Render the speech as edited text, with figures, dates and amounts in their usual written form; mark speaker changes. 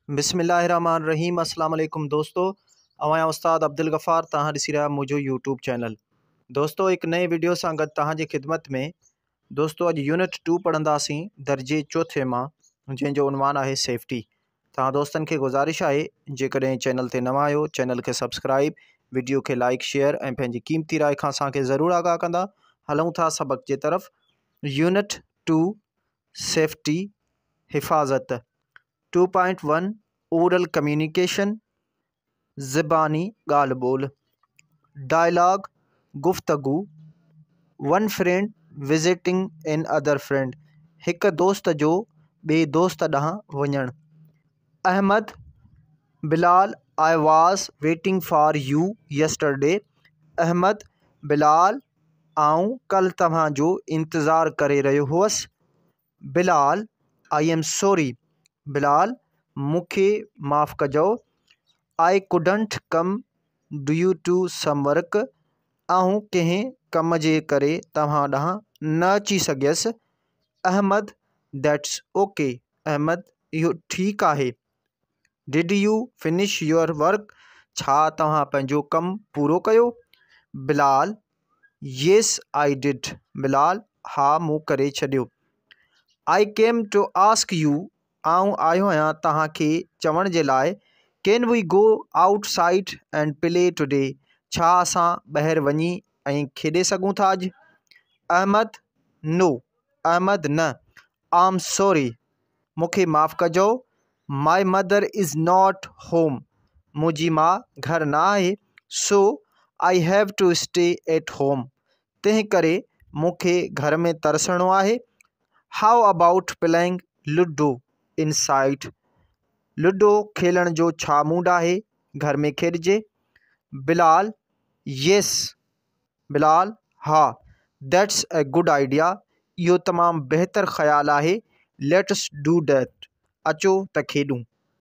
Speaker 1: बिस्मिल्लाहिर्रहमानिर्रहीम। अस्सलाम वालेकुम दोस्तों, आवां उस्ताद अब्दुल गफ़ार तव्हां ॾिसी रहिया मुंहिंजो यूट्यूब चैनल। दोस्तों, एक नए वीडियो सां गॾु तव्हांजी ख़िदमत में। दोस्तों, अॼु यूनिट 2 पढ़ंदासीं दर्जे चौथे मां, जंहिंजो उनवान आहे सेफ्टी। तव्हां दोस्तनि खे गुज़ारिश आहे जेकॾहिं चैनल ते नवां आहियो चैनल खे सब्सक्राइब, वीडियो खे लाइक शेयर ऐं पंहिंजी क़ीमती राय खां असांखे ज़रूरु आगाह कंदा। हलूं था सबक़ जे तरफ़। यूनिट 2 सेफ्टी हिफ़ाज़त। 2.1 ओरल कम्युनिकेशन ज़बानी ॻाल्हि ॿोल। डायलॉग गुफ्तगू। One friend visiting another friend, हिक दोस्त जो ॿिए दोस्त ॾांहुं वञणु। Ahmed Bilal, I was waiting for you yesterday. Ahmed Bilal, आऊं कल तव्हां जो इंतज़ारु करे रहियो हुअसि। Bilal, I am sorry. Bilal, मूंखे माफ़ कजो। I couldn't come due to some work. आऊं कंहिं कम जे करे तव्हां ॾांहुं न अची सघियसि। Ahmad, that's okay. अहमद, इहो ठीकु आहे। Did U finish your work. छा तव्हां पंहिंजो कमु पूरो कयो। Bilal, yes I did. Bilal, हा मूं करे छॾियो। आई केम टू आस्क यू। आऊं आयो आहियां तव्हांखे चवण जे लाइ। Can we go outside and play today. छा असां ॿाहिरि वञी ऐं खेॾे सघूं था अॼु। अहमद, नो। अहमद, न। आम सॉरी। मूंखे माफ़ कजो। My mother is not home. मुंहिंजी माउ घर न आहे। So I have to stay at home. तंहिं करे मूंखे घर में तरसणो आहे। How about playing ludo inside. Ludo खेलण जो छा मूड आहे। घर में खेॾिजे। बिलाल, येस। बिलाल, हा। That's a good idea. इहो तमामु बहितर ख़्यालु आहे। Let's do that. अचो त खेॾूं।